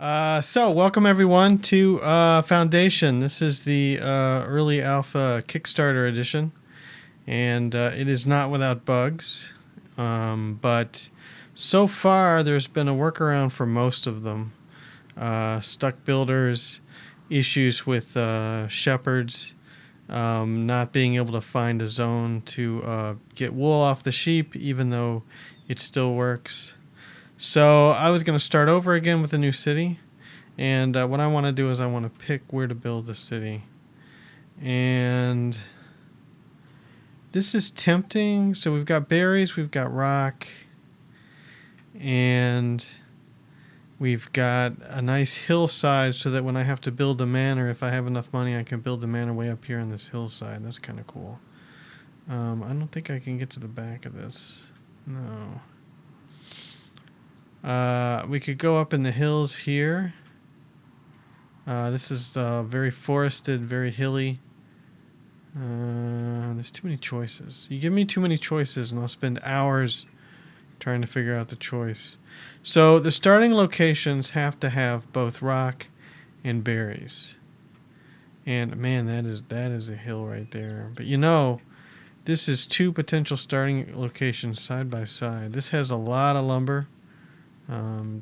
So welcome everyone to Foundation. This is the early alpha Kickstarter edition, and it is not without bugs, but so far there's been a workaround for most of them. Stuck builders, issues with shepherds, not being able to find a zone to get wool off the sheep, even though it still works. So I was going to start over again with a new city, and what I want to do is I want to pick where to build the city. And this is tempting. So we've got berries, we've got rock, and we've got a nice hillside so that when I have to build a manor, if I have enough money, I can build the manor way up here on this hillside. That's kind of cool. I don't think I can get to the back of this. No. We could go up in the hills here. This is very forested, very hilly. There's too many choices. You give me too many choices and I'll spend hours trying to figure out the choice. So the starting locations have to have both rock and berries. And man, that is a hill right there. But you know, this is two potential starting locations side by side. This has a lot of lumber.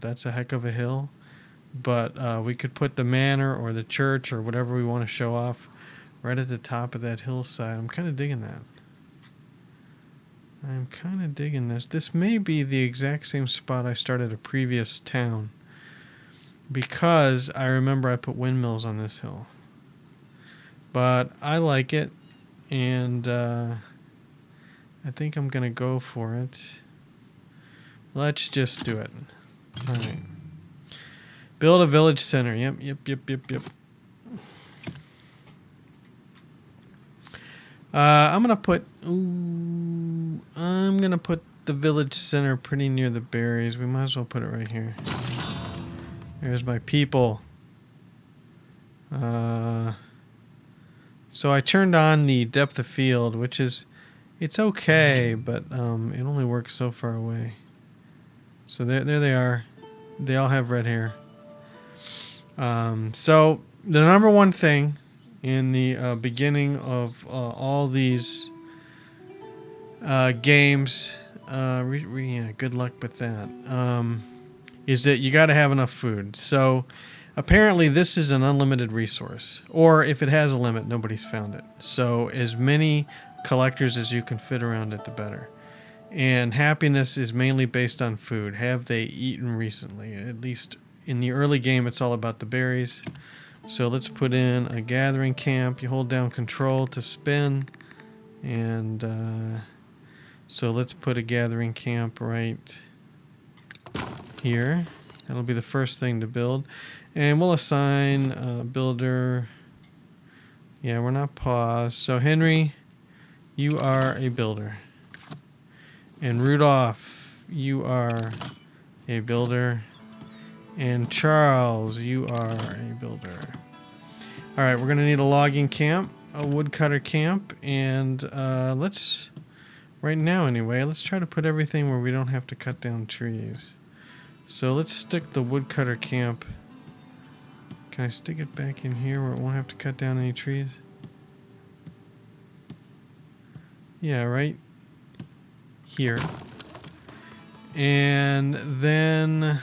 That's a heck of a hill, but we could put the manor or the church or whatever we want to show off right at the top of that hillside. I'm kind of digging that. I'm kind of digging this. This may be the exact same spot I started a previous town, because I remember I put windmills on this hill. But I like it, and I think I'm going to go for it. Let's just do it. All right. Build a village center. Yep. I'm gonna put the village center pretty near the berries. We might as well put it right here. There's my people. So I turned on the depth of field, which is, it's okay, but it only works so far away. So there they are. They all have red hair. So the number one thing in the beginning of all these games, good luck with that, is that you got to have enough food. So apparently this is an unlimited resource, or if it has a limit, nobody's found it. So as many collectors as you can fit around it, the better. And happiness is mainly based on food. Have they eaten recently? At least in the early game, it's all about the berries. So let's put in a gathering camp. You hold down control to spin. And so let's put a gathering camp right here. That'll be the first thing to build. And we'll assign a builder. Yeah, we're not paused. So Henry, you are a builder. And Rudolph, you are a builder. And Charles, you are a builder. All right, we're going to need a logging camp, a woodcutter camp, and let's, right now anyway, let's try to put everything where we don't have to cut down trees. So let's stick the woodcutter camp. Can I stick it back in here where it won't have to cut down any trees? Yeah, right here. And then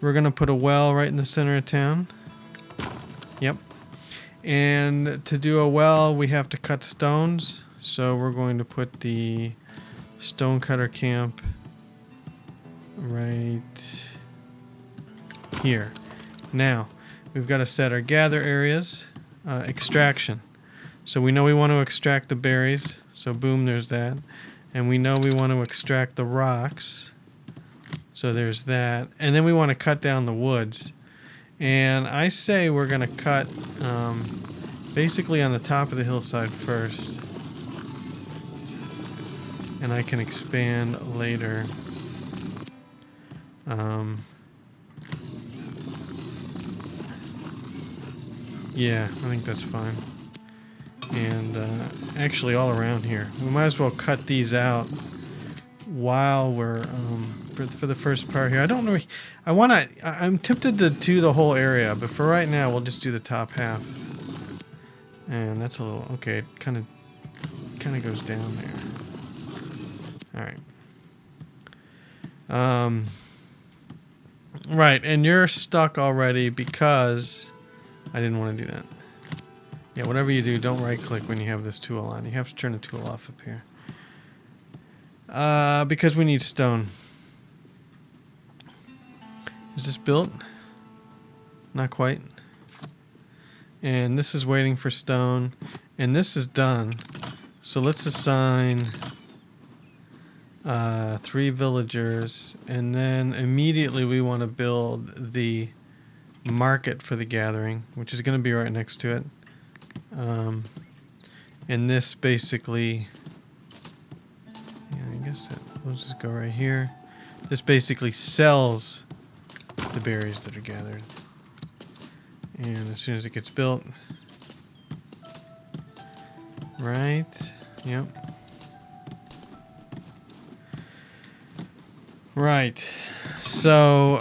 we're going to put a well right in the center of town. Yep. And to do a well, we have to cut stones. So we're going to put the stonecutter camp right here. Now, we've got to set our gather areas. Extraction. So we know we want to extract the berries. So boom, there's that. And we know we want to extract the rocks. So there's that. And then we want to cut down the woods. And I say we're going to cut basically on the top of the hillside first. And I can expand later. Yeah, I think that's fine. And actually all around here. We might as well cut these out while we're for the first part here. I don't know. I'm tempted to do the whole area, but for right now, we'll just do the top half. And that's a little okay. It kind of goes down there. All right. Right, and you're stuck already because I didn't want to do that. Yeah, whatever you do, don't right-click when you have this tool on. You have to turn the tool off up here. Because we need stone. Is this built? Not quite. And this is waiting for stone. And this is done. So let's assign 3 villagers. And then immediately we want to build the market for the gathering, which is going to be right next to it. And this basically... Yeah, I guess that... Let's just go right here. This basically sells the berries that are gathered. And as soon as it gets built... Right. Yep. Right. So,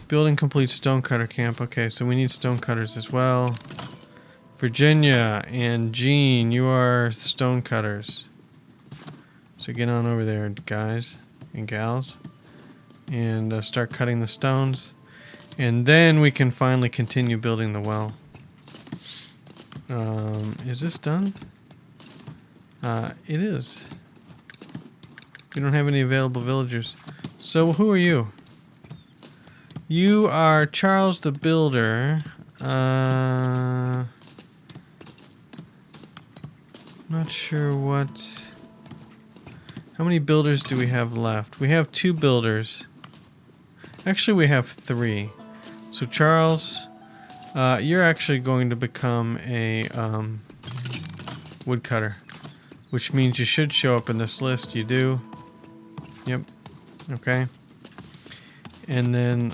building complete stonecutter camp. Okay, so we need stonecutters as well. Virginia and Jean, you are stonecutters. So get on over there, guys and gals. And start cutting the stones. And then we can finally continue building the well. Is this done? It is. We don't have any available villagers. So who are you? You are Charles the Builder. Not sure what... How many builders do we have left? We have 2 builders. Actually, we have 3. So Charles, you're actually going to become a woodcutter, which means you should show up in this list. You do. Yep. Okay. And then,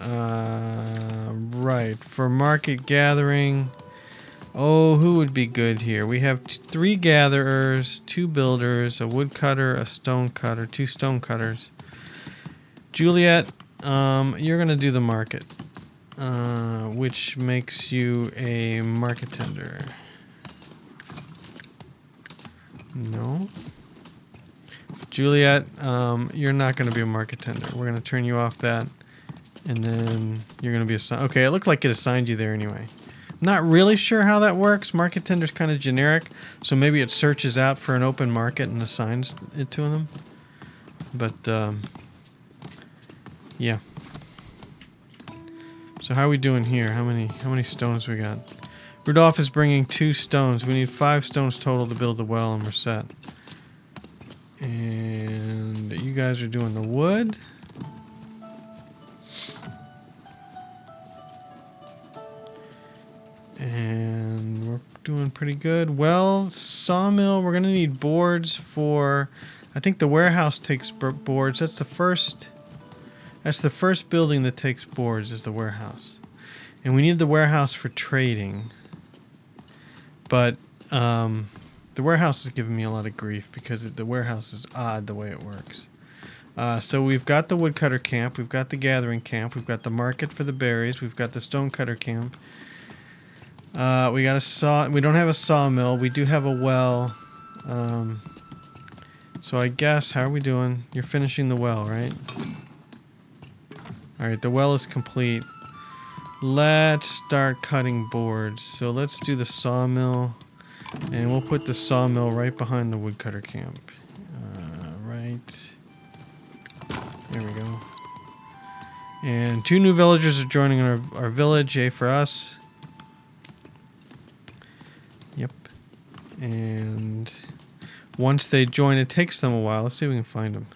right, for market gathering, oh, who would be good here? We have 3 gatherers, 2 builders, a woodcutter, a stonecutter, 2 stonecutters. Juliet, you're going to do the market, which makes you a market tender. No. Juliet, you're not going to be a market tender. We're going to turn you off that. And then you're going to be assigned. Okay, it looked like it assigned you there anyway. Not really sure how that works. Market tender's kind of generic. So maybe it searches out for an open market and assigns it to them. But, yeah. So how are we doing here? How many stones we got? Rudolph is bringing 2 stones. We need 5 stones total to build the well, and we're set. And you guys are doing the wood. And we're doing pretty good. Well, sawmill, we're going to need boards for... I think the warehouse takes boards. That's the first building that takes boards is the warehouse. And we need the warehouse for trading. But the warehouse is giving me a lot of grief because the warehouse is odd the way it works. So we've got the woodcutter camp. We've got the gathering camp. We've got the market for the berries. We've got the stonecutter camp. We got a saw. We don't have a sawmill. We do have a well. So I guess, how are we doing? You're finishing the well, right? All right, the well is complete. Let's start cutting boards. So let's do the sawmill, and we'll put the sawmill right behind the woodcutter camp. Right. There we go. And 2 new villagers are joining our village. Yay for us. Yep. And once they join, it takes them a while. Let's see if we can find them.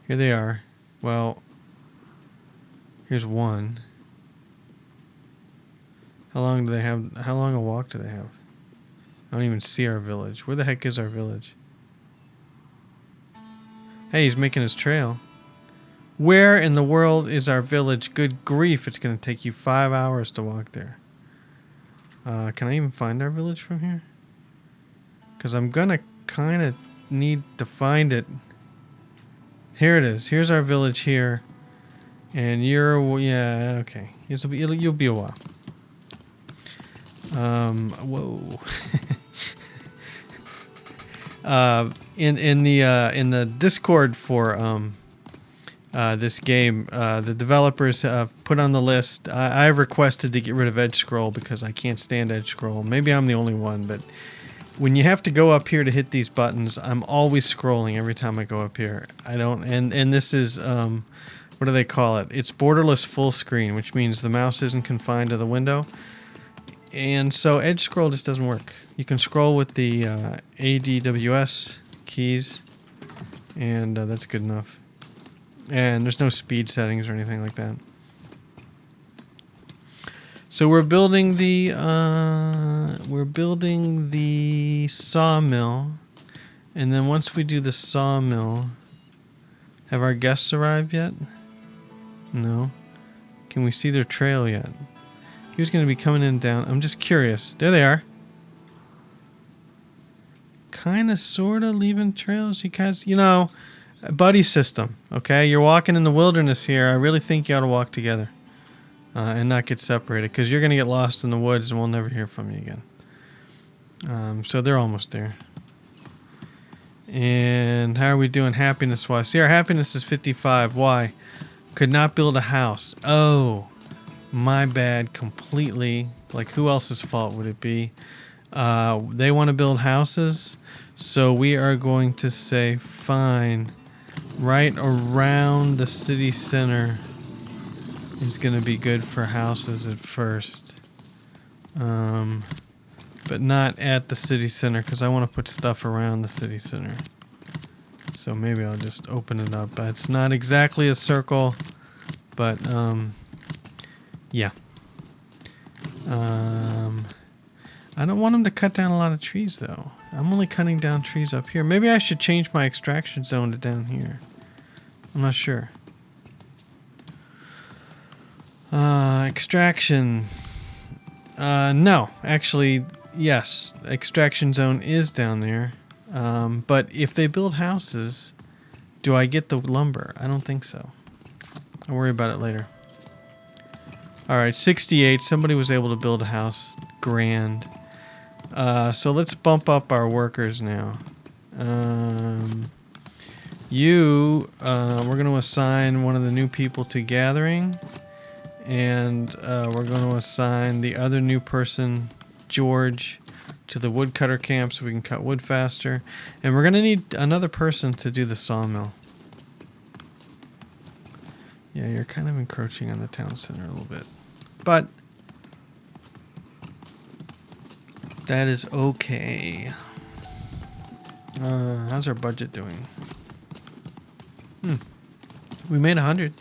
Here they are. Well, here's one. How long do they have? How long a walk do they have? I don't even see our village. Where the heck is our village? Hey, he's making his trail. Where in the world is our village? Good grief, it's going to take you 5 hours to walk there. Can I even find our village from here? Because I'm going to kind of need to find it Here it is. Here's our village here. And you're, yeah, okay. You'll be a while. Whoa. In the Discord for this game, the developers put on the list. I've requested to get rid of Edge Scroll because I can't stand Edge Scroll. Maybe I'm the only one, but when you have to go up here to hit these buttons, I'm always scrolling every time I go up here. I don't, and this is what do they call it? It's borderless full screen, which means the mouse isn't confined to the window. And so Edge Scroll just doesn't work. You can scroll with the ADWS keys, and that's good enough. And there's no speed settings or anything like that. So we're building the sawmill, and then once we do the sawmill, have our guests arrived yet? No. Can we see their trail yet? He was going to be coming in down. I'm just curious. There they are. Kind of, sort of leaving trails. You guys, a buddy system. Okay, you're walking in the wilderness here. I really think you ought to walk together and not get separated, because you're going to get lost in the woods and we'll never hear from you again. So they're almost there. And how are we doing happiness-wise? See, our happiness is 55. Why? Could not build a house. Oh, my bad completely. Like, who else's fault would it be? They want to build houses, so we are going to say fine. Right around the city center is going to be good for houses at first. But not at the city center, because I want to put stuff around the city center. So maybe I'll just open it up. It's not exactly a circle, but yeah. I don't want them to cut down a lot of trees, though. I'm only cutting down trees up here. Maybe I should change my extraction zone to down here. I'm not sure. Extraction. No, actually, yes. Extraction zone is down there. But if they build houses, do I get the lumber? I don't think so. I'll worry about it later. Alright, 68. Somebody was able to build a house. Grand. So let's bump up our workers now. We're going to assign one of the new people to gathering. And we're going to assign the other new person, George, to the woodcutter camp so we can cut wood faster. And we're going to need another person to do the sawmill. Yeah, you're kind of encroaching on the town center a little bit. But that is okay. How's our budget doing? We made 100.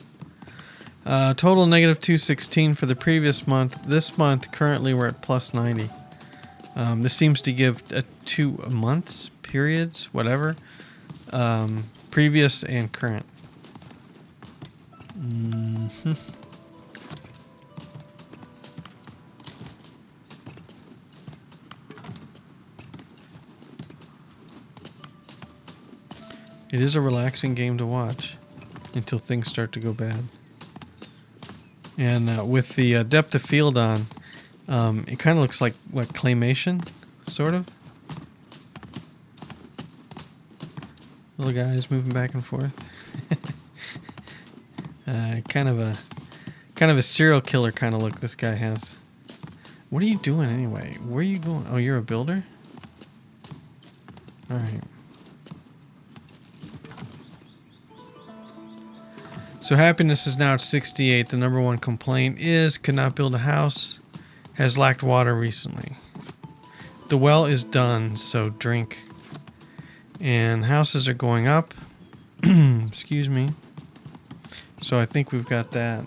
Total negative 216 for the previous month. This month, currently, we're at plus 90. This seems to give 2 months, periods, whatever. Previous and current. It is a relaxing game to watch until things start to go bad. And with the depth of field on, it kind of looks like, what, claymation, sort of? Little guys moving back and forth. Kind of a serial killer kind of look this guy has. What are you doing anyway? Where are you going? Oh, you're a builder? All right. So happiness is now at 68. The number one complaint is could not build a house, has lacked water recently. The well is done, so drink. And houses are going up. Excuse me. So I think we've got that.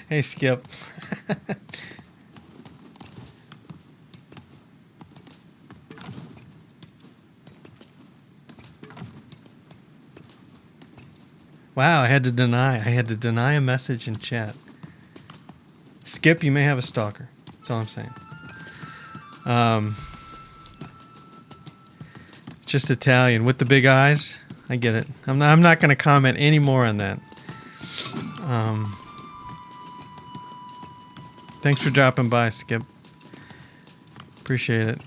Hey, Skip. Wow, I had to deny a message in chat. Skip, you may have a stalker. That's all I'm saying. Just Italian with the big eyes. I get it. I'm not going to comment any more on that. Thanks for dropping by, Skip. Appreciate it.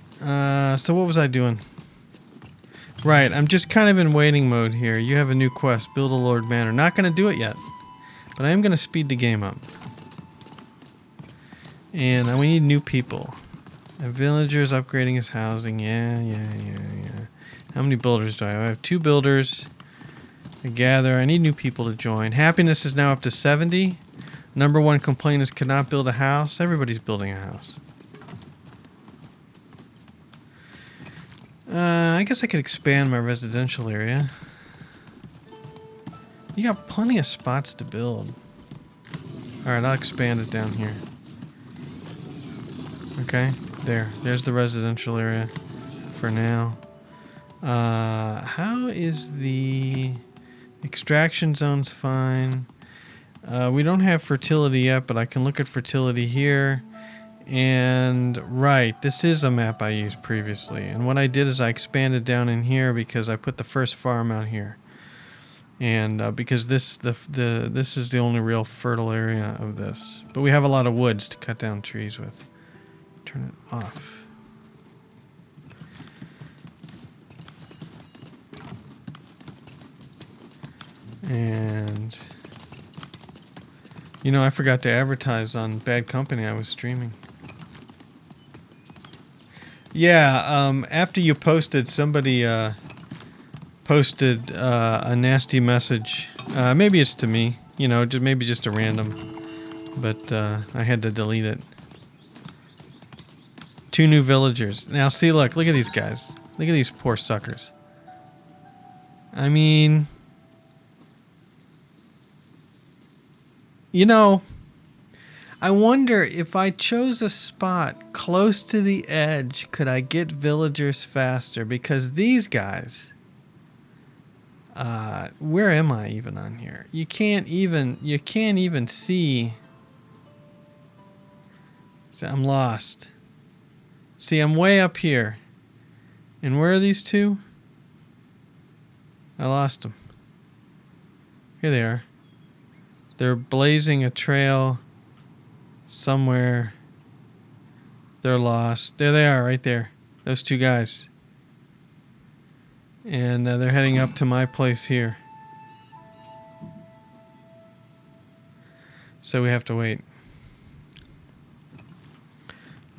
So what was I doing? Right, I'm just kind of in waiting mode here. You have a new quest, build a Lord Manor. Not going to do it yet, but I am going to speed the game up. And we need new people. A villager is upgrading his housing. Yeah. How many builders do I have? I have 2 builders. I gather. I need new people to join. Happiness is now up to 70. Number 1 complaint is cannot build a house. Everybody's building a house. I guess I could expand my residential area. You got plenty of spots to build. Alright, I'll expand it down here. Okay, there's the residential area for now. How is the extraction zone's fine? We don't have fertility yet, but I can look at fertility here. And right, this is a map I used previously. And what I did is I expanded down in here because I put the first farm out here. And because this is the only real fertile area of this. But we have a lot of woods to cut down trees with. Turn it off. And you know, I forgot to advertise on Bad Company. I was streaming. Yeah, after you posted, somebody posted a nasty message. Maybe it's to me, you know, maybe just a random. But I had to delete it. 2 new villagers. Now, see, look at these guys. Look at these poor suckers. I mean, you know, I wonder if I chose a spot close to the edge, could I get villagers faster? Because these guys, where am I even on here? You can't even see. So I'm lost. See, I'm way up here. And where are these 2? I lost them. Here they are. They're blazing a trail somewhere. They're lost. There they are, right there. Those 2 guys. And they're heading up to my place here. So we have to wait.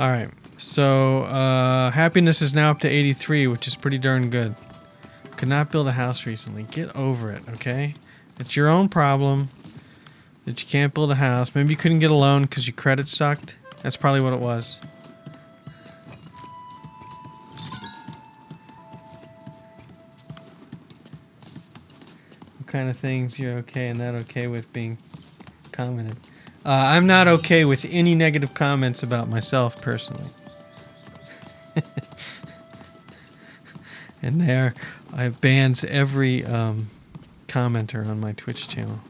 Alright. So, happiness is now up to 83, which is pretty darn good. Could not build a house recently. Get over it, okay? It's your own problem that you can't build a house. Maybe you couldn't get a loan because your credit sucked. That's probably what it was. What kind of things you're okay and not okay with being commented? I'm not okay with any negative comments about myself personally. And there, I have bans every commenter on my Twitch channel.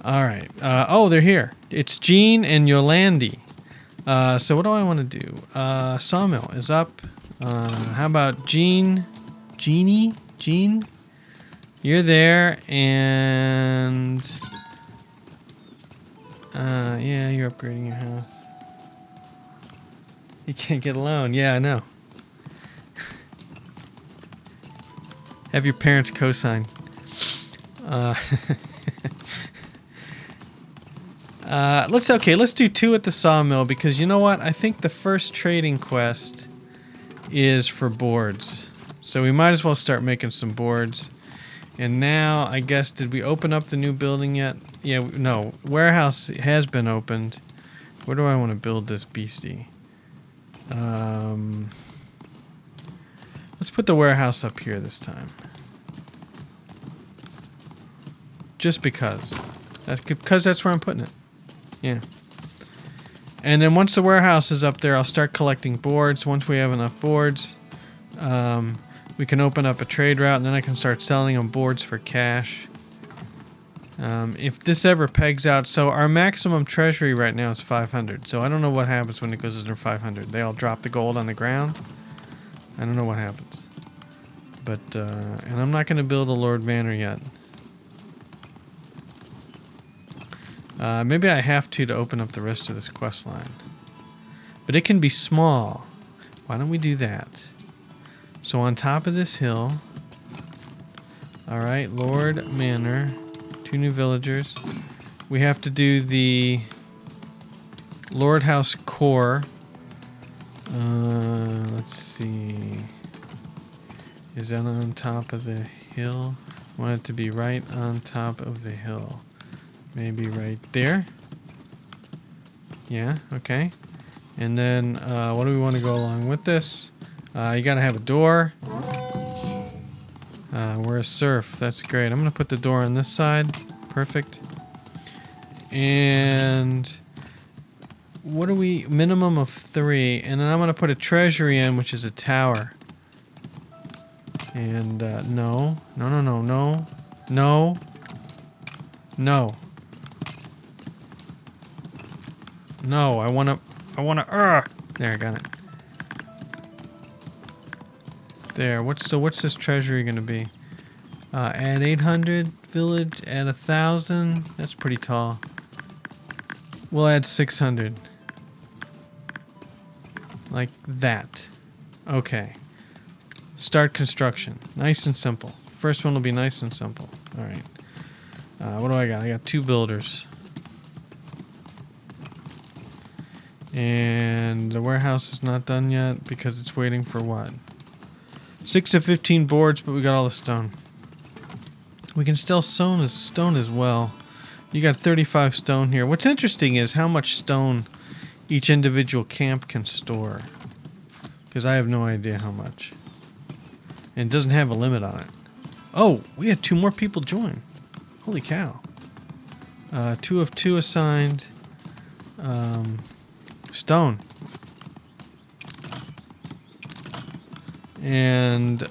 All right. Oh, they're here. It's Gene and Yolandi. So what do I want to do? Sawmill is up. How about Gene? Gene? You're there, and yeah, you're upgrading your house. You can't get a loan. Yeah, I know. Have your parents co-sign. Let's do 2 at the sawmill, because you know what? I think the first trading quest is for boards. So we might as well start making some boards. And now, I guess, did we open up the new building yet? Yeah, no. Warehouse has been opened. Where do I want to build this beastie? Let's put the warehouse up here this time. Just because. Because that's where I'm putting it. Yeah. And then once the warehouse is up there, I'll start collecting boards. Once we have enough boards, we can open up a trade route, and then I can start selling them boards for cash. If this ever pegs out, so our maximum treasury right now is 500. So I don't know what happens when it goes under 500. They all drop the gold on the ground. I don't know what happens. But, and I'm not going to build a Lord Manor yet. Maybe I have to open up the rest of this quest line. But it can be small. Why don't we do that? So on top of this hill. Alright, Lord Manor. 2 new villagers. We have to do the Lord House core. Let's see. Is that on top of the hill? I want it to be right on top of the hill. Maybe right there. Yeah, okay. And then, what do we want to go along with this? You gotta have a door. We're a serf. That's great. I'm gonna put the door on this side. Perfect. And what do we... minimum of 3. And then I'm gonna put a treasury in, which is a tower. And, no. No, no, no, no. No. No. No, I wanna... There, I got it. There, what's this treasury gonna be? Add 800 village, add 1,000. That's pretty tall. We'll add 600. Like that. Okay. Start construction. Nice and simple. First one will be nice and simple. Alright. What do I got? I got 2 builders. And the warehouse is not done yet because it's waiting for what? 6 to 15 boards, but we got all the stone. We can still stone as well. You got 35 stone here. What's interesting is how much stone each individual camp can store. Because I have no idea how much. And it doesn't have a limit on it. Oh, we had 2 more people join. Holy cow. 2 of 2 assigned. Stone. And,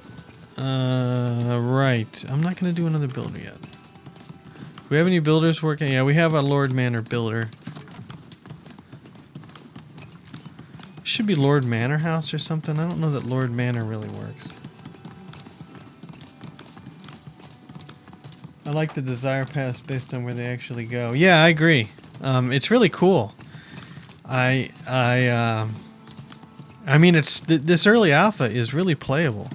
right. I'm not going to do another builder yet. Do we have any builders working? Yeah, we have a Lord Manor builder. Should be Lord Manor House or something. I don't know that Lord Manor really works. I like the desire paths based on where they actually go. Yeah, I agree. It's really cool. I mean, this early alpha is really playable.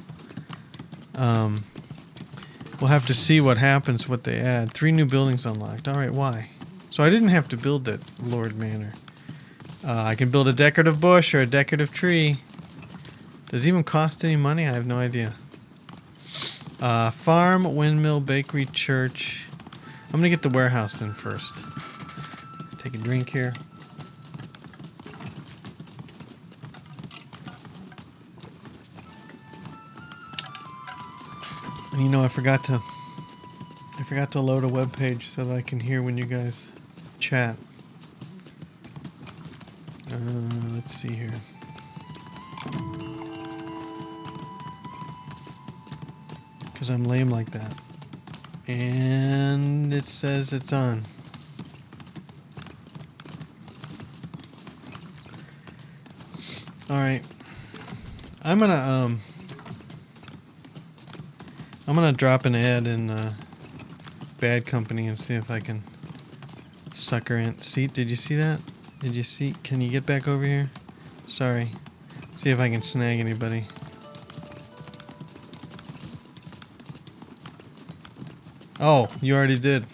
We'll have to see what happens, what they add. 3 new buildings unlocked. All right, why? So I didn't have to build that Lord Manor. I can build a decorative bush or a decorative tree. Does it even cost any money? I have no idea. Farm, windmill, bakery, church. I'm gonna get the warehouse in first. Take a drink here. And you know, I forgot to load a web page so that I can hear when you guys chat. Let's see here. Because I'm lame like that. And it says it's on. Alright. I'm gonna drop an ad in Bad Company and see if I can sucker in. See, did you see that? Did you see? Can you get back over here? Sorry. See if I can snag anybody. Oh, you already did.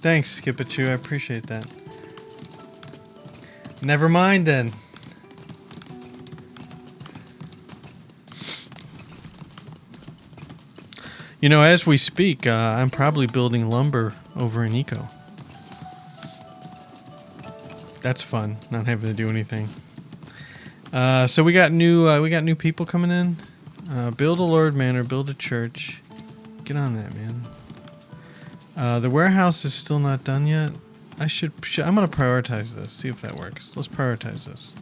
Thanks, Skipachu. I appreciate that. Never mind then. You know, as we speak, I'm probably building lumber over in Eco. That's fun, not having to do anything. So we got new people coming in. Build a Lord Manor, build a church. Get on that, man. The warehouse is still not done yet. I'm gonna prioritize this. See if that works. Let's prioritize this.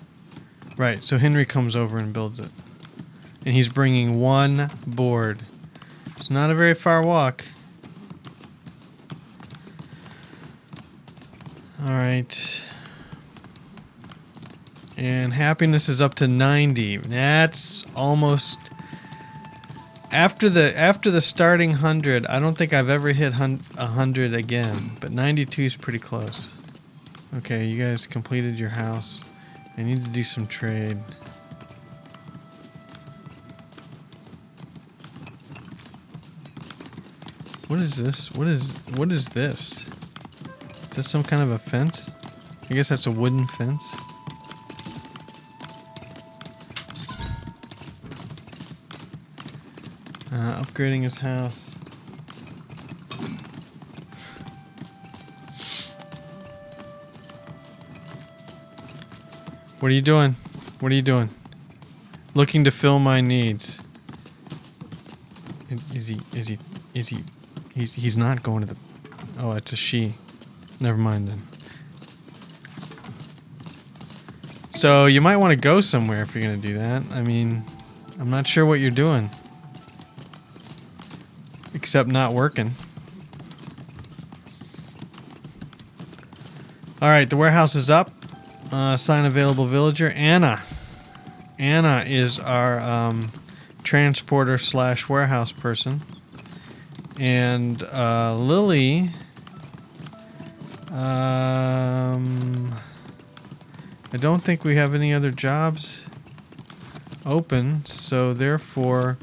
Right. So Henry comes over and builds it, and he's bringing 1 board. It's not a very far walk. right. And happiness is up to 90. That's almost after the starting 100. I don't think I've ever hit 100 again, but 92 is pretty close. Okay, you guys completed your house. I need to do some trade. What is this? What is this? Is this some kind of a fence? I guess that's a wooden fence. Upgrading his house. What are you doing? What are you doing? Looking to fill my needs. He's not going to the... Oh, it's a she. Never mind then. So you might want to go somewhere if you're going to do that. I mean, I'm not sure what you're doing. Except not working. Alright, the warehouse is up. Assign available villager. Anna. Anna is our transporter / warehouse person. And Lily... I don't think we have any other jobs open, so therefore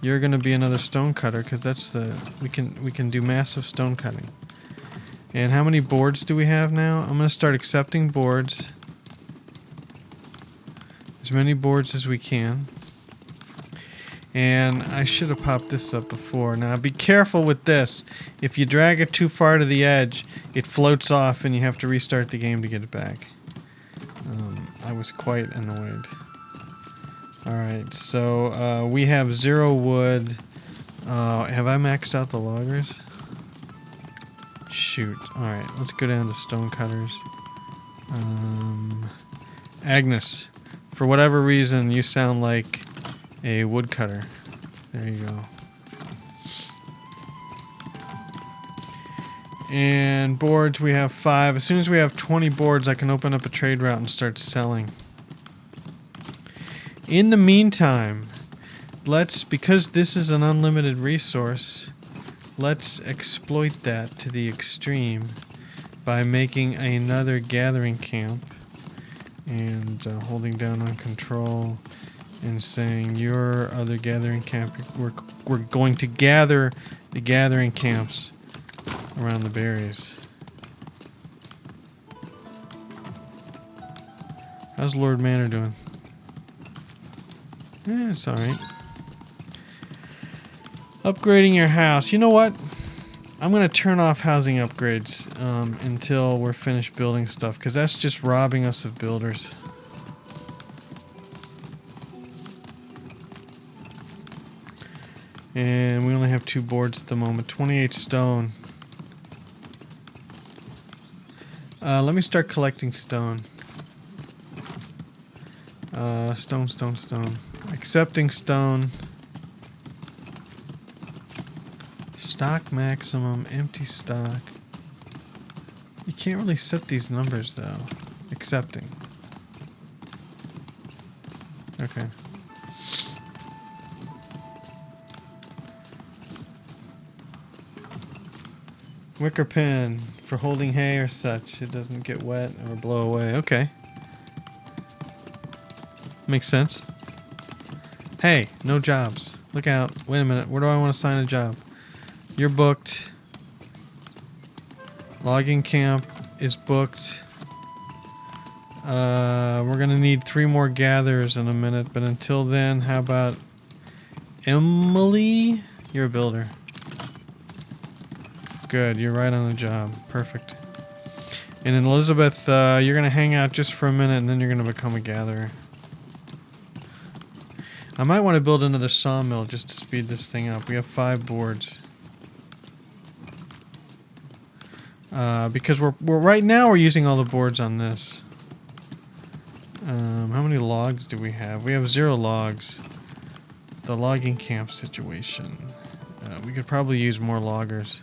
you're going to be another stone cutter, because that's we can do massive stone cutting. And how many boards do we have now? I'm going to start accepting boards. As many boards as we can. And I should have popped this up before. Now be careful with this. If you drag it too far to the edge, it floats off and you have to restart the game to get it back. I was quite annoyed. Alright, so we have 0 wood. Have I maxed out the loggers? Shoot. Alright, let's go down to stone cutters. Agnes, for whatever reason, you sound like a woodcutter. There you go. And boards, we have 5. As soon as we have 20 boards, I can open up a trade route and start selling. In the meantime, because this is an unlimited resource, let's exploit that to the extreme by making another gathering camp and holding down on control and saying your other gathering camp, we're going to gather the gathering camps around the berries. How's Lord Manor doing? Yeah, it's alright. Upgrading your house. You know what? I'm going to turn off housing upgrades until we're finished building stuff, because that's just robbing us of builders. And we only have 2 boards at the moment. 28 stone. Let me start collecting stone. Stone. Accepting stone. Stock maximum. Empty stock. You can't really set these numbers though. Accepting. Okay. Wicker pin for holding hay or such. It doesn't get wet or blow away. Okay. Makes sense. Hey, no jobs. Look out. Wait a minute. Where do I want to sign a job? You're booked. Logging camp is booked. We're going to need 3 more gatherers in a minute, but until then, how about Emily? You're a builder. Good, you're right on the job. Perfect. And then Elizabeth, you're going to hang out just for a minute and then you're going to become a gatherer. I might want to build another sawmill just to speed this thing up. We have 5 boards. Because we're right now we're using all the boards on this. How many logs do we have? We have 0 logs. The logging camp situation. We could probably use more loggers.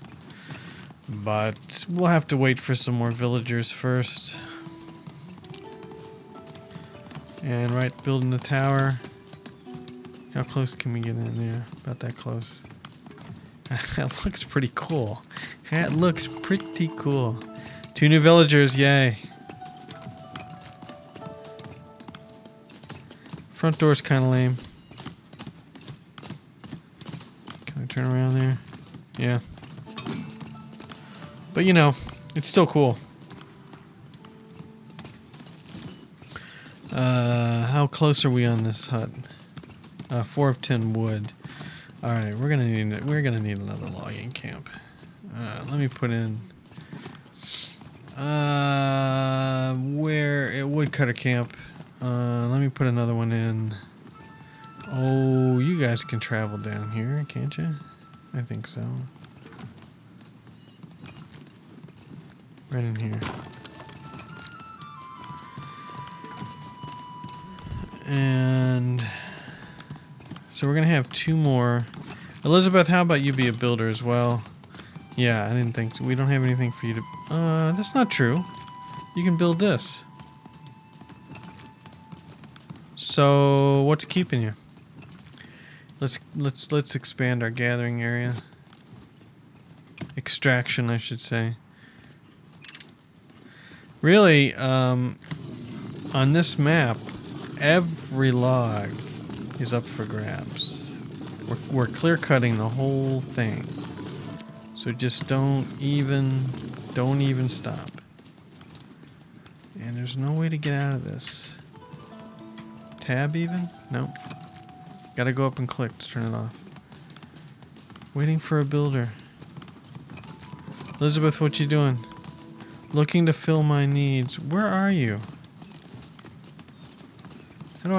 But we'll have to wait for some more villagers first. And right, building the tower. How close can we get in there? About that close. That looks pretty cool. That looks pretty cool. 2 new villagers, yay. Front door's kind of lame. Can I turn around there? Yeah. But you know, it's still cool. How close are we on this hut? 4 of 10 wood. All right, we're gonna need another logging camp. Let me put in where a woodcutter camp. Let me put another one in. Oh, you guys can travel down here, can't you? I think so. Right in here. And so we're gonna have 2 more. Elizabeth, how about you be a builder as well? Yeah, I didn't think so. We don't have anything for you to. That's not true. You can build this. So what's keeping you? Let's expand our gathering area. Extraction, I should say. Really, on this map, every log is up for grabs. We're clear cutting the whole thing. So just don't even stop. And there's no way to get out of this. Tab even? Nope. Gotta go up and click to turn it off. Waiting for a builder. Elizabeth, what you doing? Looking to fill my needs. Where are you? How do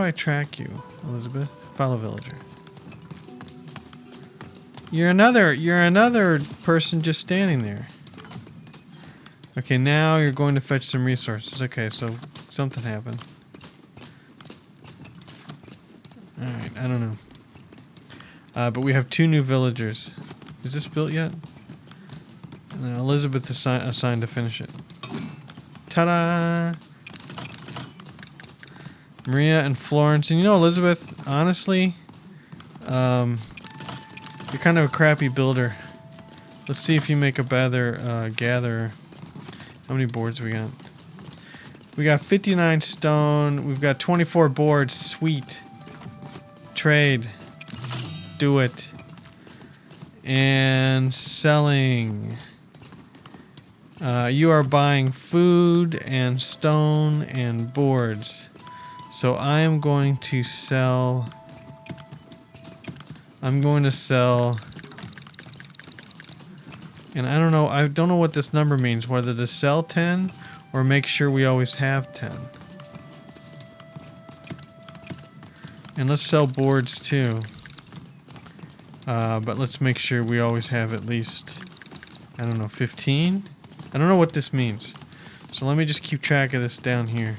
I track you, Elizabeth? Follow villager. You're another person just standing there. Okay, now you're going to fetch some resources. Okay, so something happened. Alright, I don't know. But we have 2 new villagers. Is this built yet? No, Elizabeth is assigned to finish it. Ta-da! Maria and Florence. And you know, Elizabeth, honestly, you're kind of a crappy builder. Let's see if you make a better gatherer. How many boards we got? We got 59 stone. We've got 24 boards. Sweet. Trade. Do it. And selling. You are buying food and stone and boards. So I am going to sell. I'm going to sell. And I don't know what this number means, whether to sell 10 or make sure we always have 10. And let's sell boards too. But let's make sure we always have at least, I don't know, 15? I don't know what this means. So let me just keep track of this down here.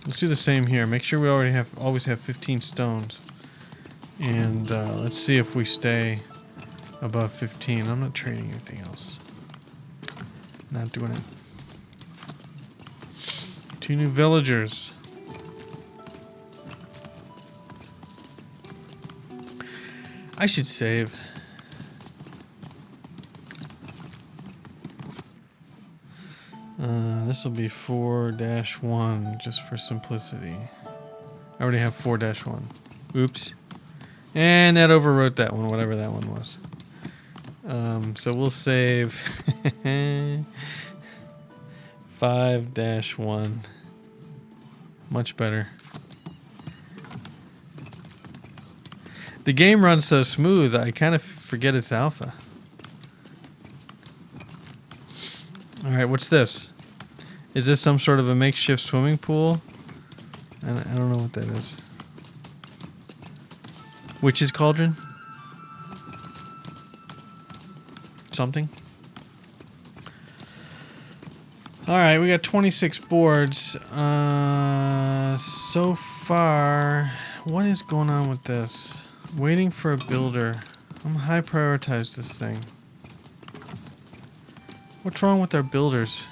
Let's do the same here. Make sure we always have 15 stones. And let's see if we stay above 15. I'm not trading anything else. Not doing it. 2 new villagers. I should save. This will be 4-1 just for simplicity. I already have 4-1. Oops. And that overwrote that one, whatever that one was. So we'll save 5-1. Much better. The game runs so smooth, I kind of forget it's alpha. Alright, what's this? Is this some sort of a makeshift swimming pool? I don't know what that is. Witch's cauldron? Something? Alright, we got 26 boards. So far, what is going on with this? Waiting for a builder. I'm gonna high prioritize this thing. What's wrong with our builders?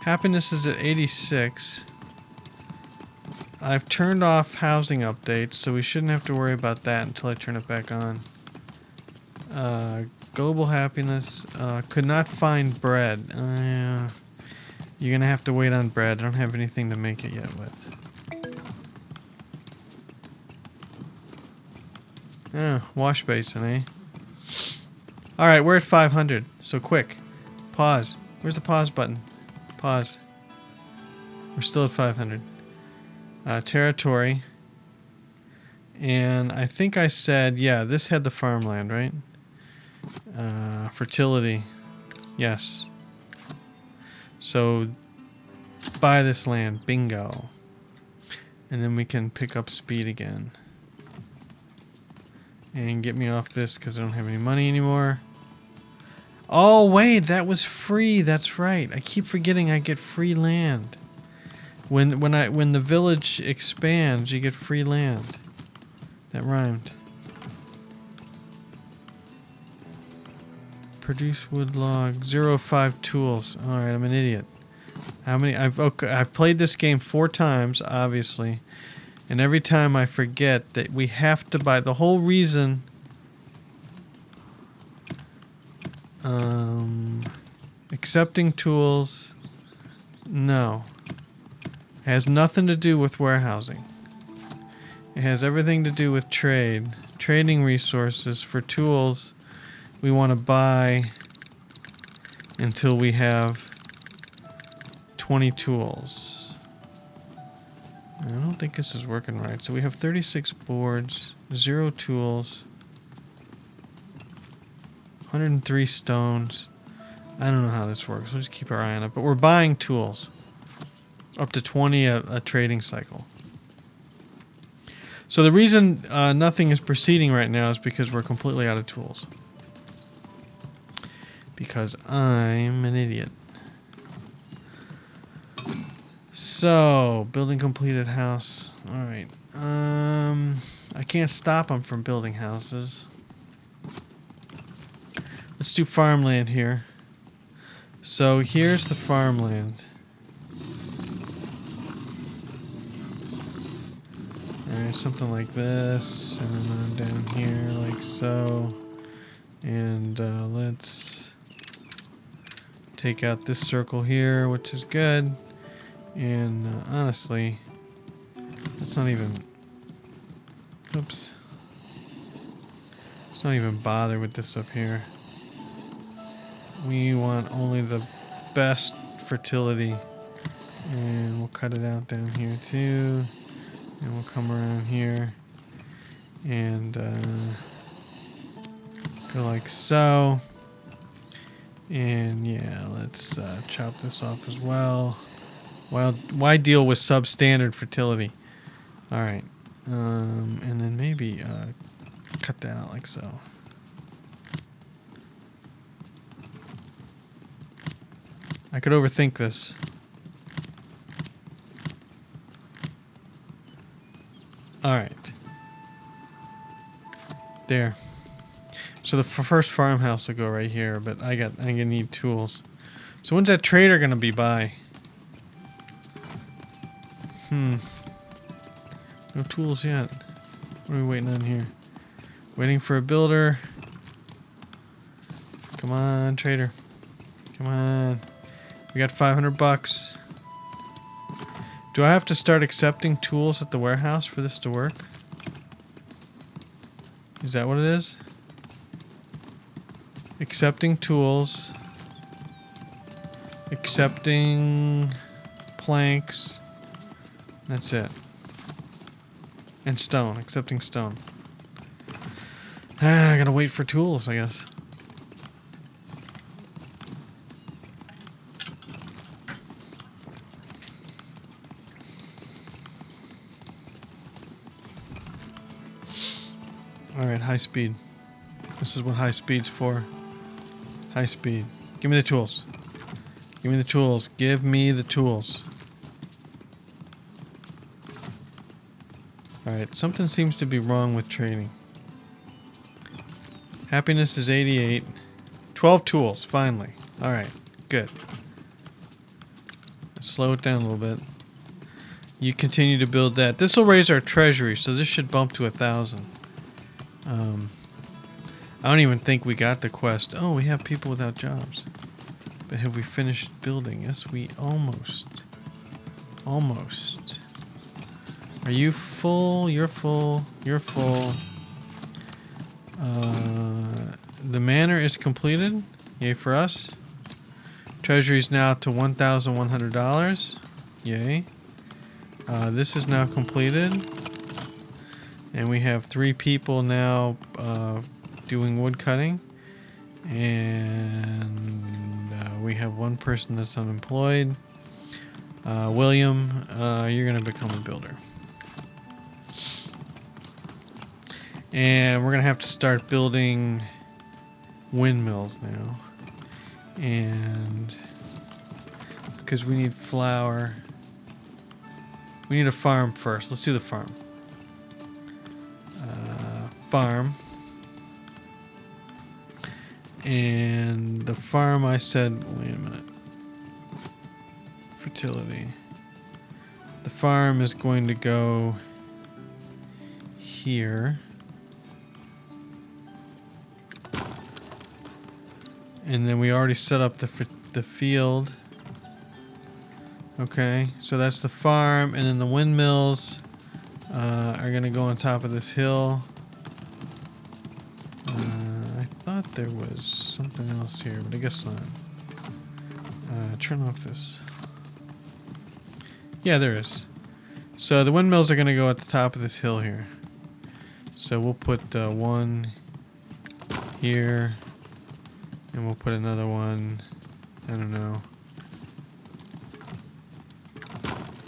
Happiness is at 86. I've turned off housing updates, so we shouldn't have to worry about that until I turn it back on. Global happiness. Could not find bread. You're gonna have to wait on bread. I don't have anything to make it yet with. Wash basin, eh? Alright, we're at 500. So quick. Pause. Where's the pause button? Pause. We're still at 500. Territory. And I think I said, yeah, this had the farmland, right? Fertility. Yes. So, buy this land. Bingo. And then we can pick up speed again. And get me off this because I don't have any money anymore. Oh, wait, that was free. That's right. I keep forgetting I get free land. When the village expands, you get free land. That rhymed. Produce wood log. 05 tools. All right, I'm an idiot. How many? I've played this game 4 times, obviously, and every time I forget that we have to buy. The whole reason. Accepting tools. No. It has nothing to do with warehousing. It has everything to do with trade. Trading resources for tools we want to buy until we have 20 tools. I don't think this is working right. So we have 36 boards, 0 tools, 103 stones. I don't know how this works. We'll just keep our eye on it. But we're buying tools. Up to 20 a trading cycle. So the reason nothing is proceeding right now is because we're completely out of tools. Because I'm an idiot. So, building completed house. Alright. I can't stop them from building houses. Let's do farmland here. So, here's the farmland. Alright, something like this. And then down here, like so. And let's take out this circle here, which is good. And honestly, let's not even. Oops. Let's not even bother with this up here. We want only the best fertility. And we'll cut it out down here too. And we'll come around here. And go like so. And yeah, let's chop this off as well. Why deal with substandard fertility? Alright. And then maybe cut that out like so. I could overthink this. Alright. There. So the first farmhouse will go right here, but I'm gonna need tools. So when's that trader gonna be by? No tools yet. What are we waiting on here? Waiting for a builder. Come on, trader. Come on. We got 500 bucks. Do I have to start accepting tools at the warehouse for this to work? Is that what it is? Accepting tools. Accepting planks. That's it. And stone. Accepting stone. I gotta wait for tools, I guess. Alright, high speed. This is what high speed's for. High speed. Give me the tools. Give me the tools. Give me the tools. Alright, something seems to be wrong with trading. Happiness is 88. 12 tools, finally. All right, good. Slow it down a little bit. You continue to build that. This will raise our treasury, so this should bump to 1,000. I don't even think we got the quest. Oh, we have people without jobs. But have we finished building? Yes, we almost. Almost. Are you full? You're full. You're full. The manor is completed. Yay for us. Treasury is now to $1,100. Yay. This is now completed. And we have 3 people now doing wood cutting. And we have 1 person that's unemployed. William, you're going to become a builder. And we're going to have to start building windmills now. And because we need flour. We need a farm first. Let's do the farm. Farm. And the farm, I said, wait a minute. Fertility. The farm is going to go here. And then we already set up the field. Okay, so that's the farm, and then the windmills are going to go on top of this hill. I thought there was something else here, but I guess not. Turn off this. Yeah, there is. So the windmills are going to go at the top of this hill here. So we'll put 1 here, and we'll put another one, I don't know,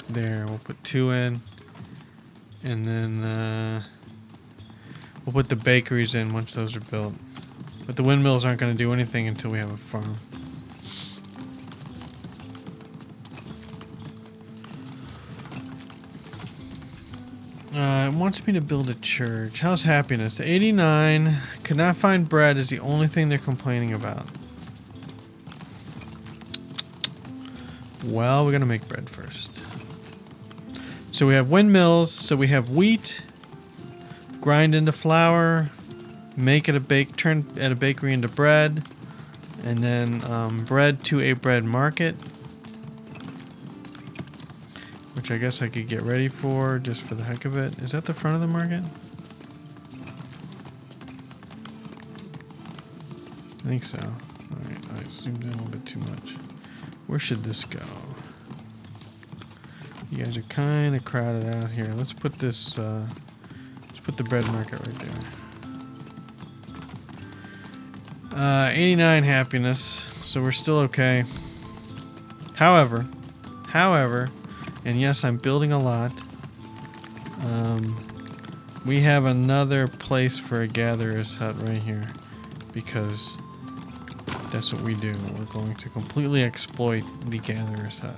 there. We'll put 2 in, and then we'll put the bakeries in once those are built. But the windmills aren't going to do anything until we have a farm. It wants me to build a church. How's happiness? 89. Could not find bread is the only thing they're complaining about. Well, we're going to make bread first. So we have windmills. So we have wheat. Grind into flour. Make it turn at a bakery into bread. And then bread to a bread market. Which I guess I could get ready for just for the heck of it. Is that the front of the market? I think so. Alright, I zoomed in a little bit too much. Where should this go? You guys are kind of crowded out here. Let's put this, let's put the bread market right there. 89 happiness, so we're still okay. However, and yes, I'm building a lot. We have another place for a gatherer's hut right here, because that's what we do. We're going to completely exploit the gatherer's hut.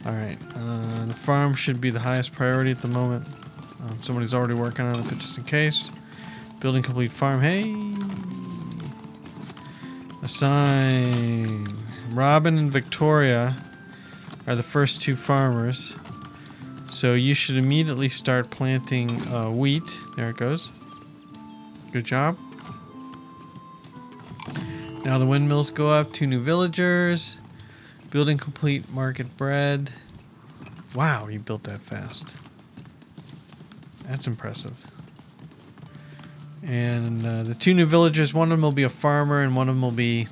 Alright, the farm should be the highest priority at the moment. Somebody's already working on it, but just in case. Building complete farm. Hey! Assign. Robin and Victoria are the first 2 farmers. So you should immediately start planting wheat. There it goes. Good job. Now the windmills go up. 2 new villagers. Building complete market bread. Wow, you built that fast. That's impressive. And the 2 new villagers, one of them will be a farmer and one of them will be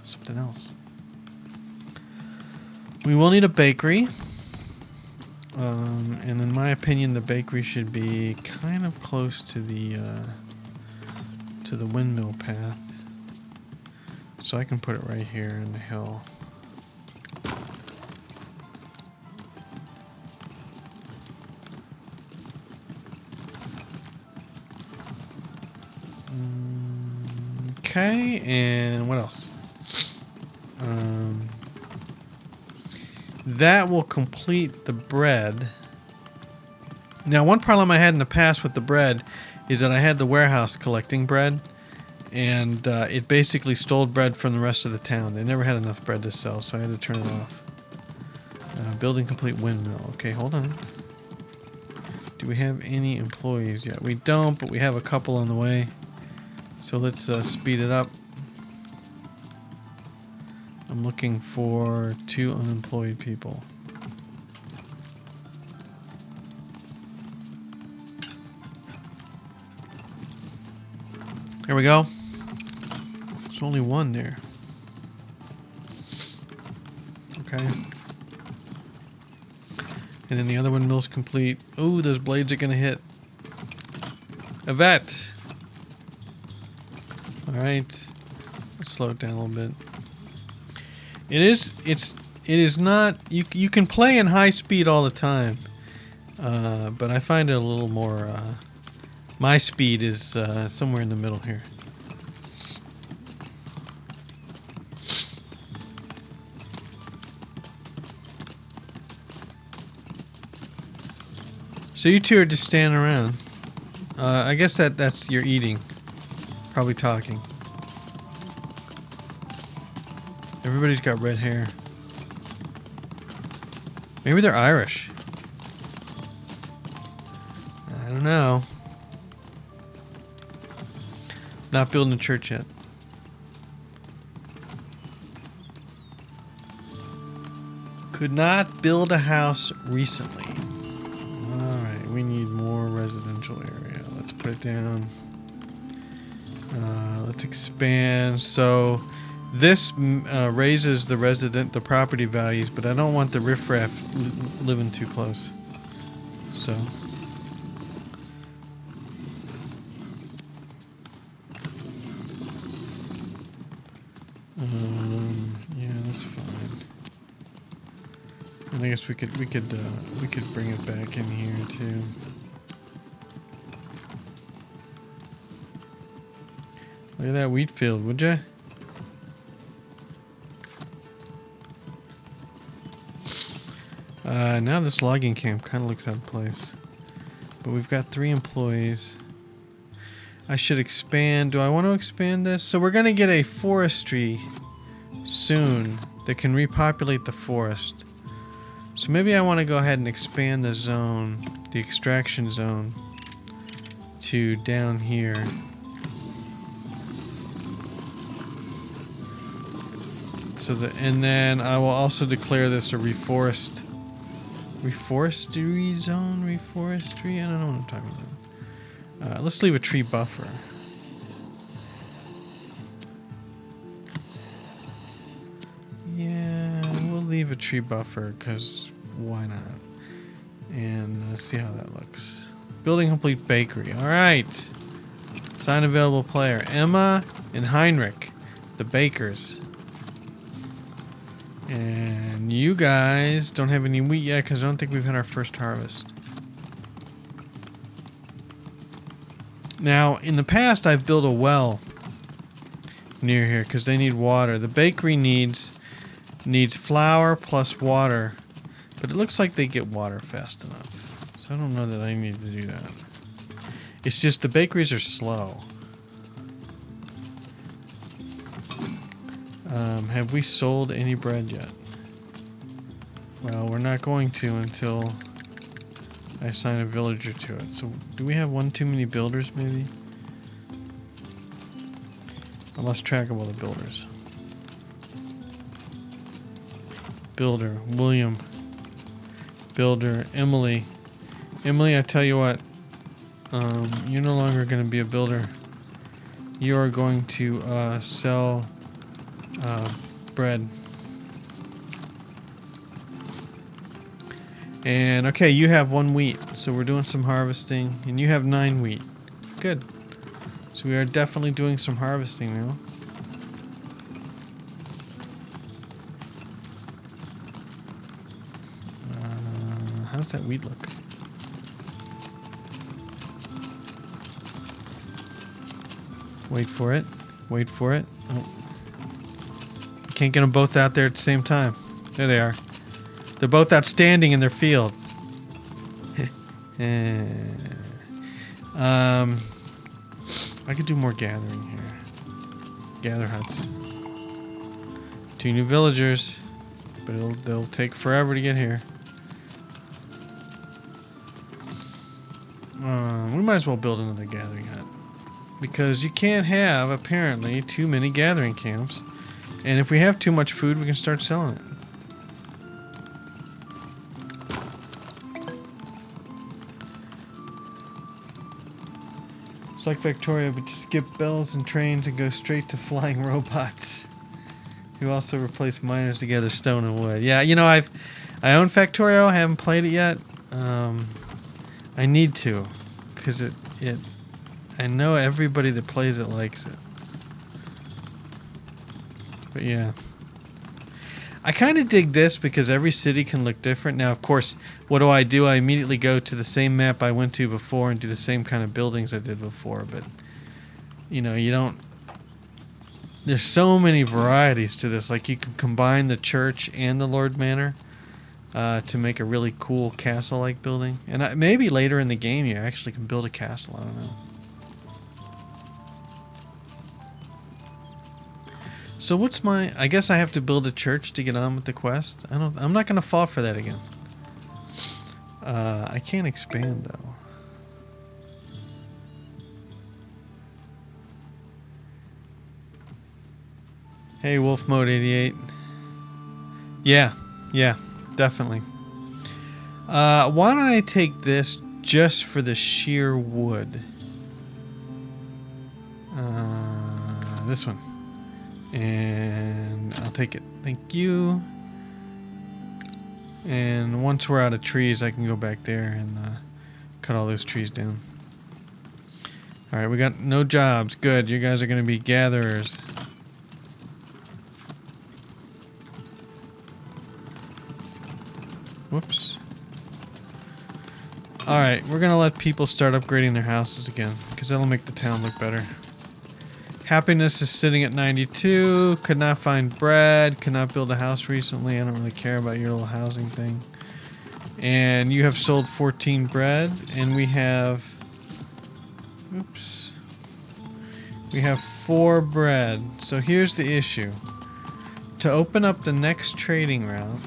something else. We will need a bakery. And in my opinion, the bakery should be kind of close to the windmill path. So I can put it right here in the hill. Okay, and what else? That will complete the bread. Now, one problem I had in the past with the bread is that I had the warehouse collecting bread, and it basically stole bread from the rest of the town. They never had enough bread to sell, so I had to turn it off. Building complete windmill. Okay, hold on. Do we have any employees yet? We don't, but we have a couple on the way. So let's speed it up. I'm looking for 2 unemployed people. There we go. There's only 1 there. Okay. And then the other windmill's complete. Ooh, those blades are gonna hit. Yvette! Alright. Let's slow it down a little bit. It is not, you can play in high speed all the time. But I find it a little more, my speed is somewhere in the middle here. So you two are just standing around. I guess that's your eating. Probably talking. Everybody's got red hair. Maybe they're Irish. I don't know. Not building a church yet. Could not build a house recently. Alright, we need more residential area. Let's put it down. Let's expand. So this raises the property values, but I don't want the riffraff living too close. So yeah, that's fine. And I guess we could bring it back in here too. Look at that wheat field, would ya? Now this logging camp kind of looks out of place. But we've got 3 employees. I should expand. Do I want to expand this? So we're going to get a forestry soon that can repopulate the forest. So maybe I want to go ahead and expand the zone, the extraction zone, to down here. So and then I will also declare this a reforestry zone. Reforestry? I don't know what I'm talking about. Let's leave a tree buffer. Yeah, we'll leave a tree buffer because why not? And see how that looks. Building complete bakery. All right. Sign available player. Emma and Heinrich, the bakers. And you guys don't have any wheat yet because I don't think we've had our first harvest. Now, in the past, I've built a well near here because they need water. The bakery needs flour plus water, but it looks like they get water fast enough. So I don't know that I need to do that. It's just the bakeries are slow. Have we sold any bread yet? Well, we're not going to until I assign a villager to it. So, do we have one too many builders, maybe? I lost track of all the builders. Builder, William. Builder, Emily. Emily, I tell you what. You're no longer going to be a builder. You are going to sell bread. And okay, you have 1 wheat, so we're doing some harvesting, and you have 9 wheat. Good. So we are definitely doing some harvesting now. How's that wheat look? Wait for it. Wait for it. Oh. Can't get them both out there at the same time. There they are. They're both outstanding in their field. I could do more gathering here. Gather huts. 2 new villagers. But they'll take forever to get here. We might as well build another gathering hut. Because you can't have, apparently, too many gathering camps. And if we have too much food, we can start selling it. It's like Victoria, but just skip bells and trains and go straight to flying robots. Who also replace miners to gather stone and wood. Yeah, you know, I own Factorio. I haven't played it yet. I need to, because I know everybody that plays it likes it. But yeah, I kind of dig this because every city can look different. Now, of course, what do? I immediately go to the same map I went to before and do the same kind of buildings I did before. But you know, you don't. There's so many varieties to this. Like you can combine the church and the Lord Manor to make a really cool castle-like building. And maybe later in the game you actually can build a castle. I don't know. So what's my... I guess I have to build a church to get on with the quest. I'm not going to fall for that again. I can't expand though. Hey, Wolf Mode 88. Yeah, definitely. Why don't I take this just for the sheer wood? This one. And I'll take it. Thank you. And once we're out of trees, I can go back there and cut all those trees down. Alright, we got no jobs. Good, you guys are going to be gatherers. Whoops. Alright, we're going to let people start upgrading their houses again, because that'll make the town look better. Happiness is sitting at 92. Could not find bread. Could not build a house recently. I don't really care about your little housing thing. And you have sold 14 bread. And we have... Oops. We have 4 bread. So here's the issue. To open up the next trading route,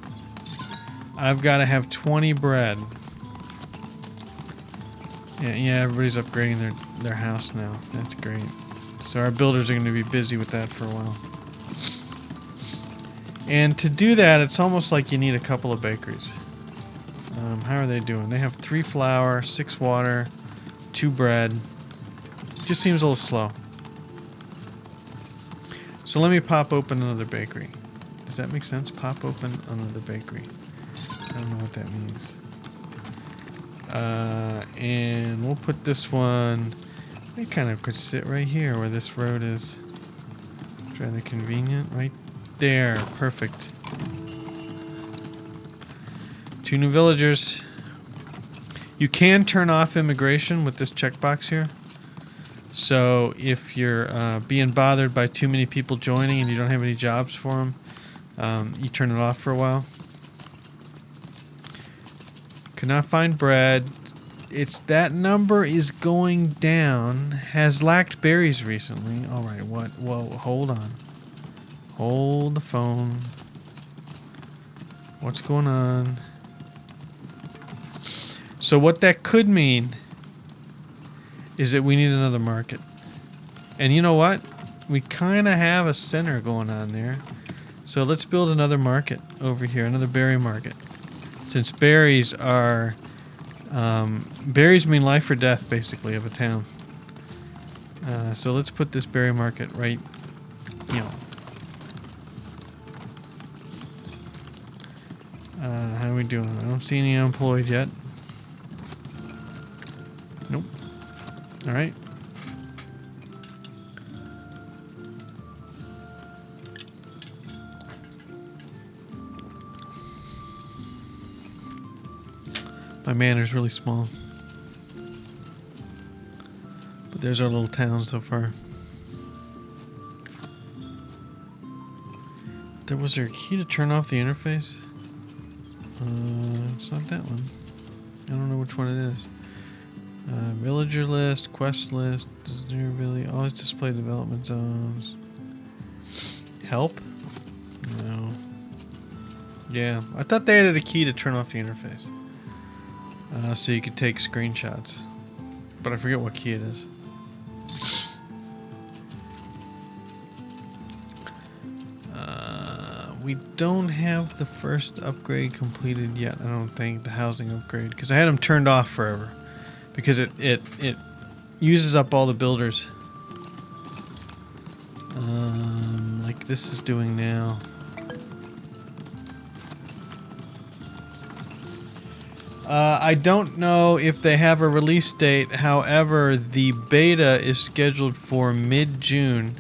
I've got to have 20 bread. Yeah, everybody's upgrading their house now. That's great. So our builders are going to be busy with that for a while. And to do that, it's almost like you need a couple of bakeries. How are they doing? They have 3 flour, 6 water, 2 bread. Just seems a little slow. So let me pop open another bakery. Does that make sense? Pop open another bakery. I don't know what that means. And we'll put this one... It kind of could sit right here where this road is. It's rather convenient. Right there. Perfect. 2 new villagers. You can turn off immigration with this checkbox here. So if you're being bothered by too many people joining and you don't have any jobs for them, you turn it off for a while. Could not find bread. It's that number is going down. Has lacked berries recently. All right, what? Whoa, hold on. Hold the phone. What's going on? So what that could mean is that we need another market. And you know what? We kind of have a center going on there. So let's build another market over here, another berry market. Since berries are... berries mean life or death, basically, of a town. So let's put this berry market right, you know. How are we doing? I don't see any unemployed yet. Nope. Alright. My manor's really small. But there's our little town so far. Was there a key to turn off the interface? It's not that one. I don't know which one it is. Villager list, quest list, always display development zones. Help? No. Yeah, I thought they added a key to turn off the interface. So you could take screenshots. But I forget what key it is. We don't have the first upgrade completed yet, I don't think, the housing upgrade. Because I had them turned off forever. Because it uses up all the builders. Like this is doing now. I don't know if they have a release date. However, the beta is scheduled for mid-June,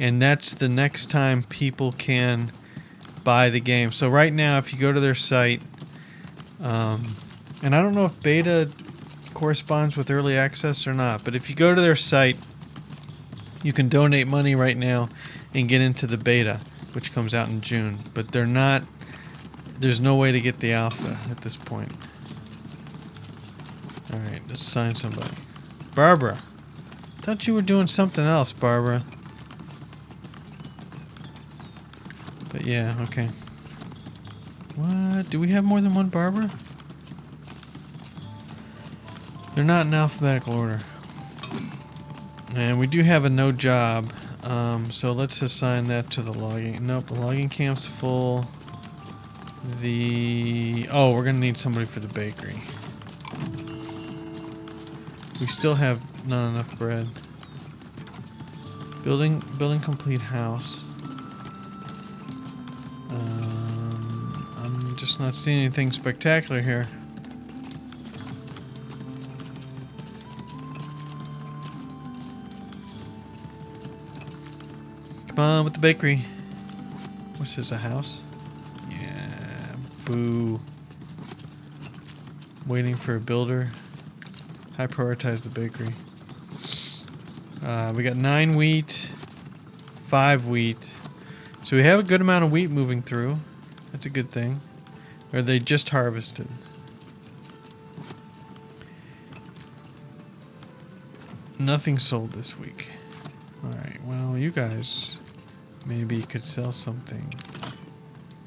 and that's the next time people can buy the game. So right now, if you go to their site, and I don't know if beta corresponds with early access or not, but if you go to their site, you can donate money right now and get into the beta, which comes out in June. But they're not. There's no way to get the alpha at this point. Alright, let's sign somebody. Barbara. Thought you were doing something else, Barbara. But yeah, okay. What? Do we have more than one Barbara? They're not in alphabetical order. And we do have a no job. So let's assign that to the logging. Nope, the logging camp's full. Oh, we're gonna need somebody for the bakery. We still have not enough bread. Building complete house. I'm just not seeing anything spectacular here. Come on with the bakery. What's this, a house? Yeah, boo. Waiting for a builder. I prioritize the bakery. We got 9 wheat, 5 wheat. So we have a good amount of wheat moving through. That's a good thing. Or they just harvested. Nothing sold this week. Alright, well, you guys maybe could sell something.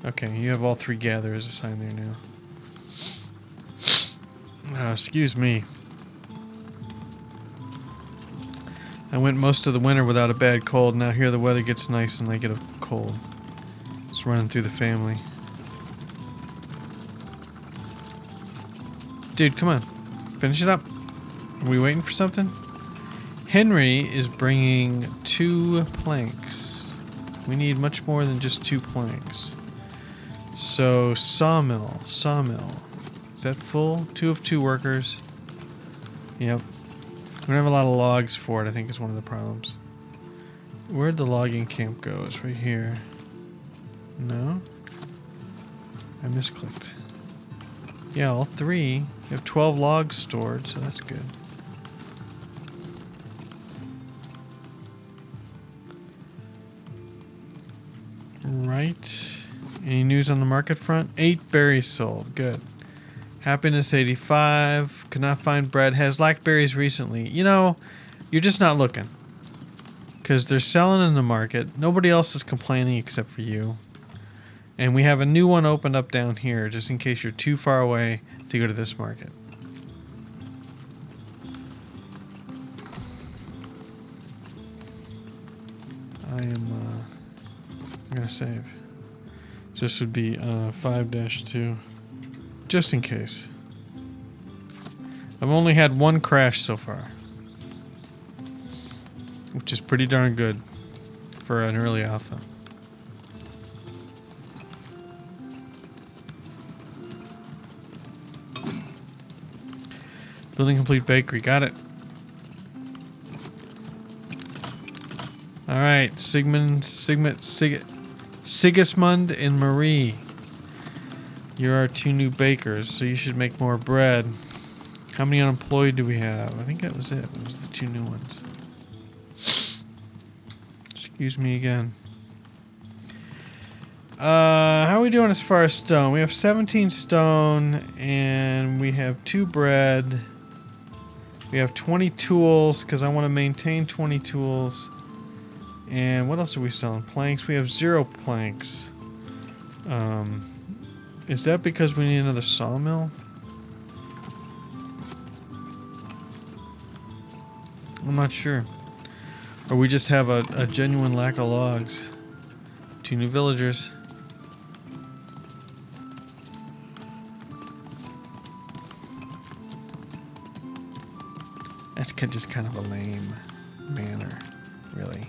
Okay, you have all 3 gatherers assigned there now. Excuse me. I went most of the winter without a bad cold. Now here the weather gets nice and I get a cold. It's running through the family. Dude, come on. Finish it up. Are we waiting for something? Henry is bringing 2 planks. We need much more than just 2 planks. So, sawmill. Is that full? 2 of 2 workers. Yep. We don't have a lot of logs for it, I think is one of the problems. Where'd the logging camp go? It's right here. No? I misclicked. Yeah, all 3. You have 12 logs stored, so that's good. Right. Any news on the market front? 8 berries sold. Good. Happiness 85. Could not find bread. Has lacked berries recently. You know, you're just not looking. Because they're selling in the market. Nobody else is complaining except for you. And we have a new one opened up down here, just in case you're too far away to go to this market. I'm going to save. This would be 5-2. Just in case. I've only had 1 crash so far. Which is pretty darn good for an early alpha. Building complete bakery. Got it. Alright. Sigismund and Marie. You're our 2 new bakers, so you should make more bread. How many unemployed do we have? I think that was it. It was the 2 new ones. Excuse me again. How are we doing as far as stone? We have 17 stone, and we have 2 bread. We have 20 tools, because I want to maintain 20 tools. And what else are we selling? Planks. We have 0 planks. Is that because we need another sawmill? I'm not sure. Or we just have a genuine lack of logs. 2 new villagers. That's just kind of a lame manner, really.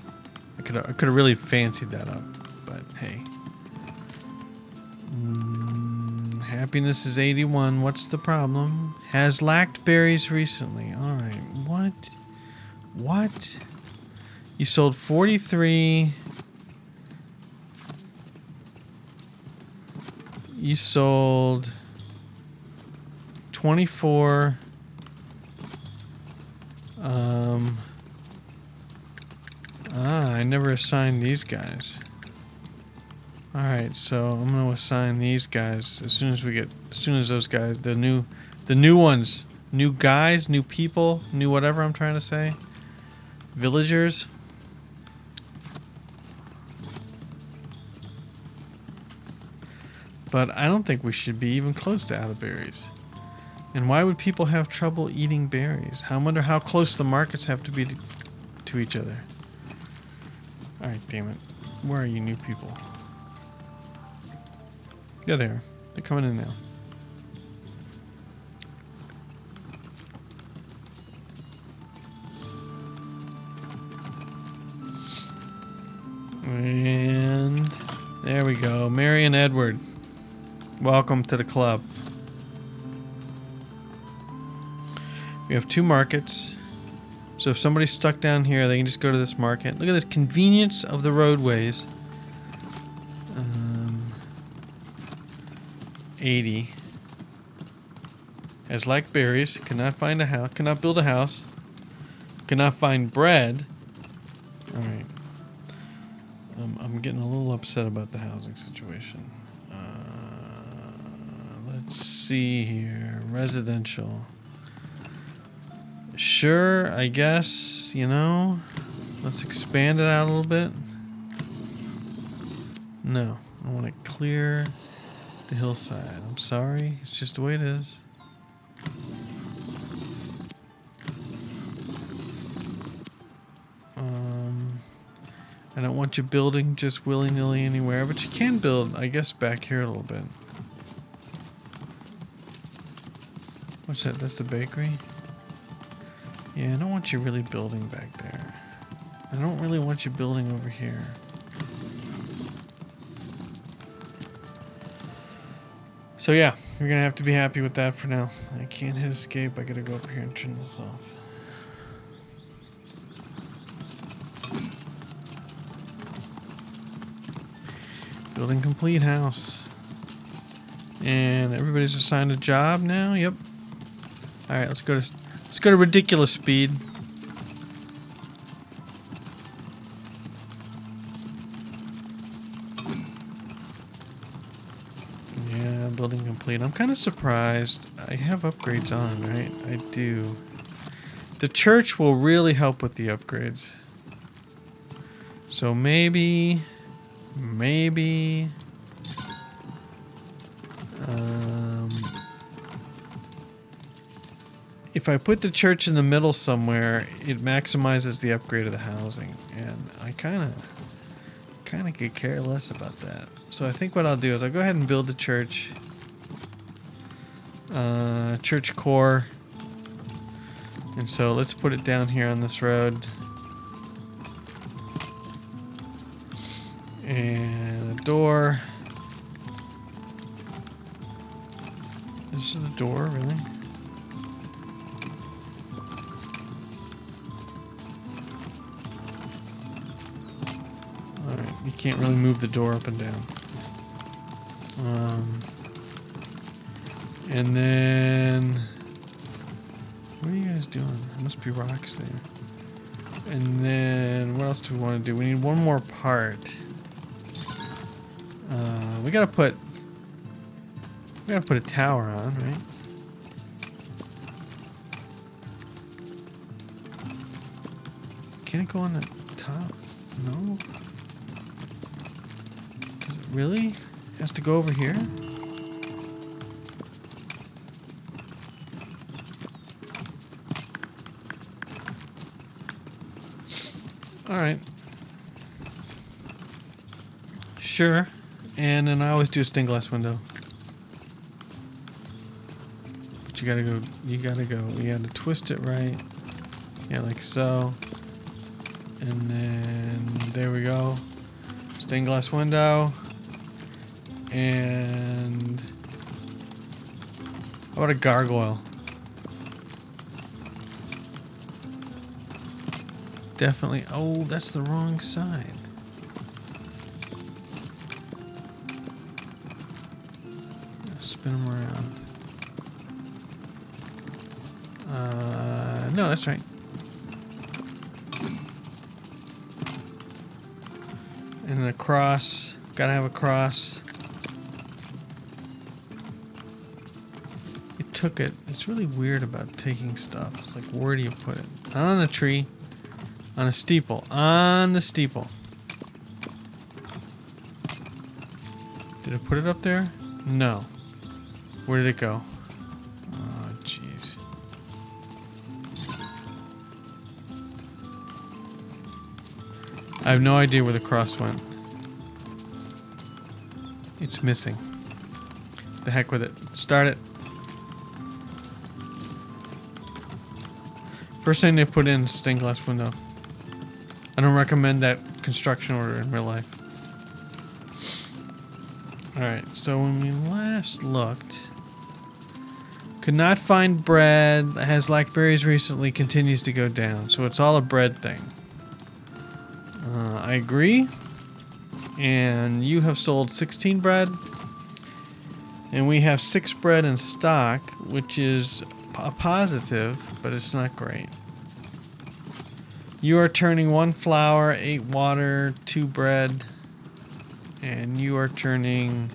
I could have really fancied that up, but hey. Happiness is 81. What's the problem? Has lacked berries recently. All right. What? What? You sold 43. You sold 24. I never assigned these guys. Alright, so I'm gonna assign these guys as soon as those guys, the new ones, new guys, new people, new whatever I'm trying to say. Villagers. But I don't think we should be even close to out of berries. And why would people have trouble eating berries? I wonder how close the markets have to be to each other. Alright, damn it. Where are you new people? Yeah, they are. They're coming in now. And there we go. Mary and Edward. Welcome to the club. We have 2 markets. So if somebody's stuck down here, they can just go to this market. Look at this convenience of the roadways. 80. Has like berries. Cannot find a house. Cannot build a house. Cannot find bread. Alright. I'm getting a little upset about the housing situation. Let's see here. Residential. Sure, I guess, you know. Let's expand it out a little bit. No, I want to clear the hillside. I'm sorry, it's just the way it is. I don't want you building just willy-nilly anywhere, but you can build, I guess, back here a little bit. What's that? That's the bakery? Yeah, I don't want you really building back there. I don't really want you building over here. So yeah, you're gonna have to be happy with that for now. I can't hit escape. I gotta go up here and turn this off. Building complete house. And everybody's assigned a job now. Yep. All right, let's go to ridiculous speed. Yeah, building complete. I'm kind of surprised. I have upgrades on, right? I do. The church will really help with the upgrades. So maybe if I put the church in the middle somewhere, it maximizes the upgrade of the housing, and I kind of could care less about that. So I think what I'll do is I'll go ahead and build the church, church core, and so let's put it down here on this road. And a door. This is the door, really? Alright, you can't really move the door up and down. And then... what are you guys doing? There must be rocks there. And then, what else do we want to do? We need one more part. We gotta put a tower on, right? Can it go on the top? No. Does it really? It has to go over here? Alright. Sure. And then I always do a stained glass window. But you gotta go. You gotta twist it right. Yeah, like so. And then there we go. Stained glass window. And how about a gargoyle? Definitely. Oh, that's the wrong side. Spin them around. No, that's right. And then a cross. Gotta have a cross. It took it. It's really weird about taking stuff. It's like, where do you put it? Not on a tree. On a steeple. On the steeple. Did I put it up there? No. Where did it go? Oh, jeez. I have no idea where the cross went. It's missing. The heck with it. Start it. First thing they put in is stained glass window. I don't recommend that construction order in real life. Alright, so when we last looked, could not find bread, has lacked berries recently, continues to go down. So it's all a bread thing. I agree. And you have sold 16 bread. And we have 6 bread in stock, which is a positive, but it's not great. You are turning 1 flour, 8 water, 2 bread, and you are turning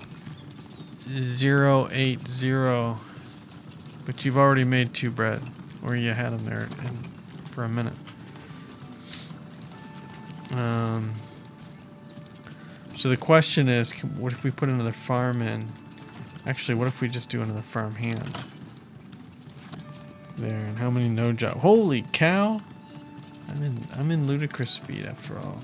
080. But you've already made 2 bread, or you had them there for a minute. So the question is, what if we put another farm in? Actually, what if we just do another farm hand? There, and how many no job? Holy cow! I'm in ludicrous speed after all.